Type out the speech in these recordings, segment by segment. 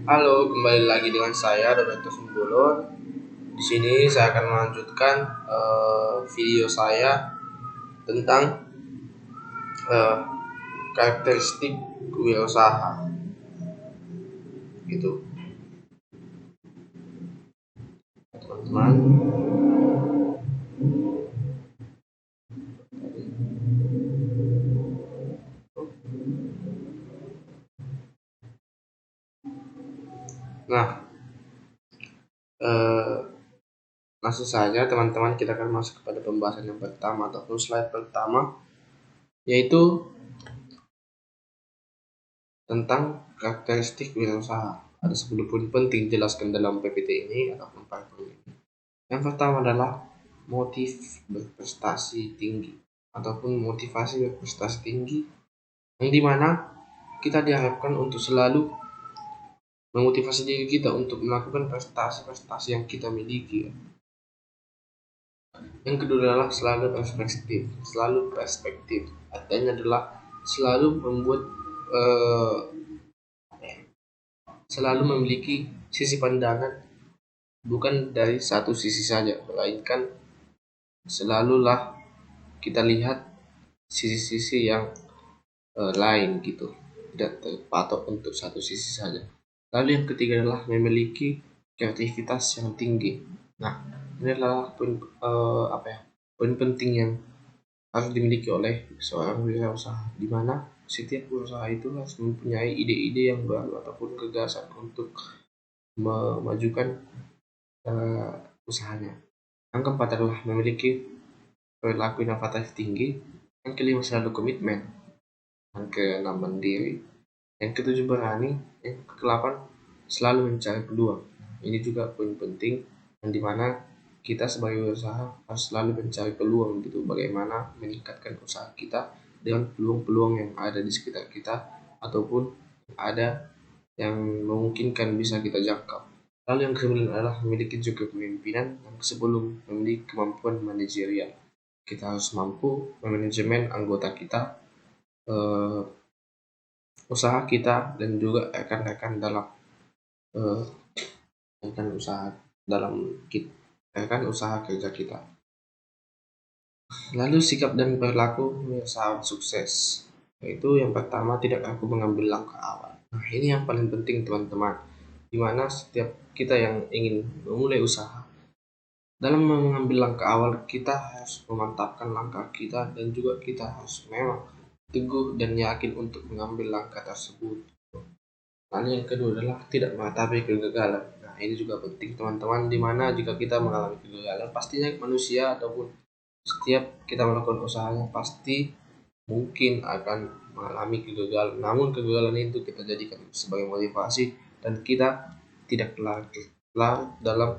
Halo, kembali lagi dengan saya Roberto Sumbulon. Di sini saya akan melanjutkan video saya tentang eh, karakteristik wirausaha, gitu, teman-teman. Nah, eh, langsung saja teman-teman, kita akan masuk kepada pembahasan yang pertama ataupun slide pertama, yaitu tentang karakteristik wirausaha. Ada 10 poin penting jelaskan dalam PPT ini ataupun PowerPoint ini. Yang pertama adalah motif berprestasi tinggi ataupun motivasi berprestasi tinggi, yang dimana kita diharapkan untuk selalu memotivasi diri kita untuk melakukan prestasi-prestasi yang kita miliki. Yang kedua adalah selalu perspektif. Artinya adalah selalu membuat eh, selalu memiliki sisi pandangan bukan dari satu sisi saja, melainkan selalulah kita lihat sisi-sisi yang lain, gitu, tidak terpatok untuk satu sisi saja. Lalu yang ketiga adalah memiliki kreativitas yang tinggi. Nah, ini adalah poin penting yang harus dimiliki oleh seorang wirausaha, di mana setiap usaha itu harus mempunyai ide-ide yang baru ataupun gagasan untuk memajukan uh, usahanya. Yang keempat adalah memiliki perilaku inovatif tinggi. Yang kelima selalu komitmen. Yang keenam mandiri. Yang ketujuh berani. Yang kedelapan selalu mencari peluang. Ini juga poin penting yang dimana kita sebagai usaha harus selalu mencari peluang, gitu, bagaimana meningkatkan usaha kita dengan peluang-peluang yang ada di sekitar kita ataupun ada yang memungkinkan bisa kita jangkau. Lalu yang ke-9 adalah memiliki juga kepemimpinan. Yang ke-10 memiliki kemampuan manajerial. Kita harus mampu memanajemen anggota kita, usaha kita, dan juga rekan-rekan dalam rekan usaha rekan usaha kerja kita. Lalu sikap dan perilaku sahabat sukses, yaitu yang pertama, tidak ragu mengambil langkah awal. Nah, ini yang paling penting teman-teman, dimana setiap kita yang ingin memulai usaha, dalam mengambil langkah awal kita harus memantapkan langkah kita dan juga kita harus memang teguh dan yakin untuk mengambil langkah tersebut. Lalu yang kedua adalah tidak meratapi kegagalan. Nah, ini juga penting teman-teman, dimana jika kita mengalami kegagalan, pastinya manusia ataupun setiap kita melakukan usahanya pasti mungkin akan mengalami kegagalan. Namun kegagalan itu kita jadikan sebagai motivasi dan kita tidak larut dalam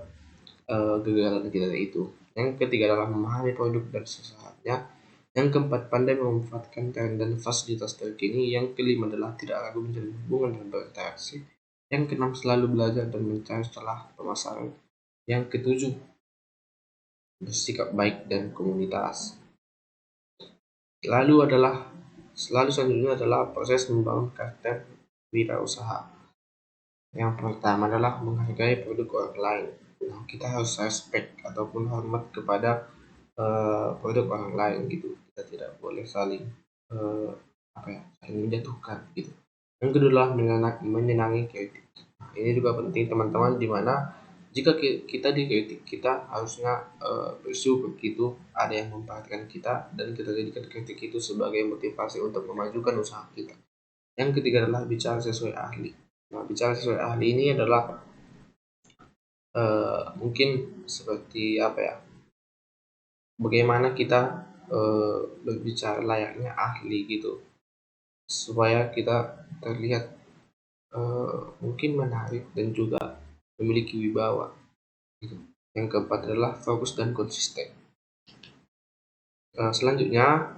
kegagalan kita itu. Yang ketiga adalah memahami produk dan sesaatnya. Yang keempat, pandai memanfaatkan tren dan fasilitas terkini. Yang kelima adalah tidak ragu menjalin hubungan dan berinteraksi. Yang keenam, selalu belajar dan mencari celah pemasaran. Yang ketujuh, bersikap baik dan komunitas. Selalu selanjutnya adalah proses membangun karakter wirausaha. Yang pertama adalah menghargai produk orang lain. Nah, kita harus respect ataupun hormat kepada produk orang lain, gitu. Kita tidak boleh saling uh, saling menjatuhkan, gitu. Yang kedua adalah menyenangi kritik. Nah, ini juga penting teman-teman, dimana jika kita dikritik, kita harusnya bersyukur, gitu, ada yang memperhatikan kita dan kita jadikan kritik itu sebagai motivasi untuk memajukan usaha kita. Yang ketiga adalah bicara sesuai ahli. Nah, bicara sesuai ahli ini adalah mungkin seperti bagaimana kita berbicara layaknya ahli, gitu, supaya kita terlihat mungkin menarik dan juga memiliki wibawa, gitu. Yang keempat adalah fokus dan konsisten. Selanjutnya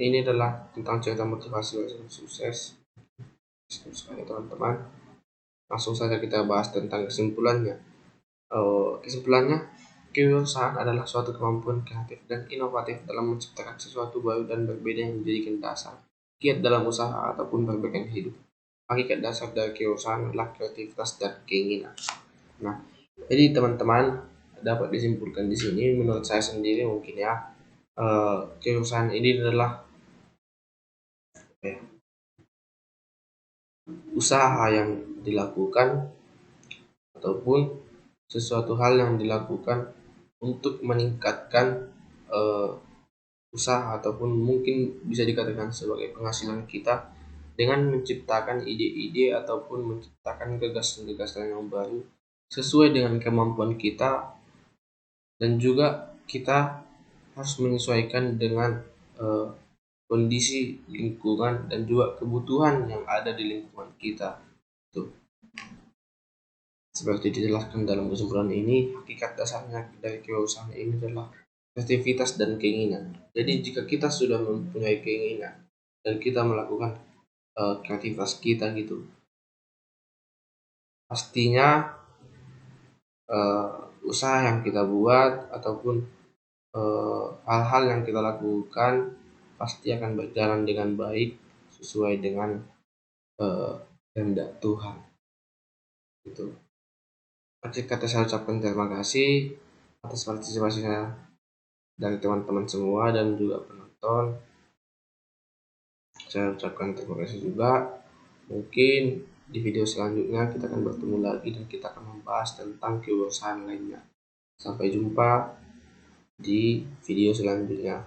ini adalah tentang cerita motivasi sukses. Teman-teman, langsung saja kita bahas tentang kesimpulannya. Kesimpulannya, kewirausahaan adalah suatu kemampuan kreatif dan inovatif dalam menciptakan sesuatu baru dan berbeda yang menjadikan dasar giat dalam usaha ataupun perbaikan hidup. Hakikat dasar dari kewirausahaan adalah kreativitas dan keinginan. Nah, jadi teman-teman dapat disimpulkan di sini menurut saya sendiri mungkin ya, kewirausahaan ini adalah usaha yang dilakukan ataupun sesuatu hal yang dilakukan untuk meningkatkan usaha ataupun mungkin bisa dikatakan sebagai penghasilan kita dengan menciptakan ide-ide ataupun menciptakan gagasan-gagasan yang baru sesuai dengan kemampuan kita, dan juga kita harus menyesuaikan dengan kondisi lingkungan dan juga kebutuhan yang ada di lingkungan kita. Tuh. Seperti dijelaskan dalam kesimpulan ini, hakikat dasarnya dari kewirausahaan ini adalah kreativitas dan keinginan. Jadi jika kita sudah mempunyai keinginan dan kita melakukan kreativitas kita gitu, pastinya usaha yang kita buat ataupun hal-hal yang kita lakukan pasti akan berjalan dengan baik sesuai dengan kehendak Tuhan. Gitu. Akhir kata saya ucapkan terima kasih atas partisipasinya dari teman-teman semua dan juga penonton. Saya ucapkan terima kasih juga. Mungkin di video selanjutnya kita akan bertemu lagi dan kita akan membahas tentang kewirausahaan lainnya. Sampai jumpa di video selanjutnya.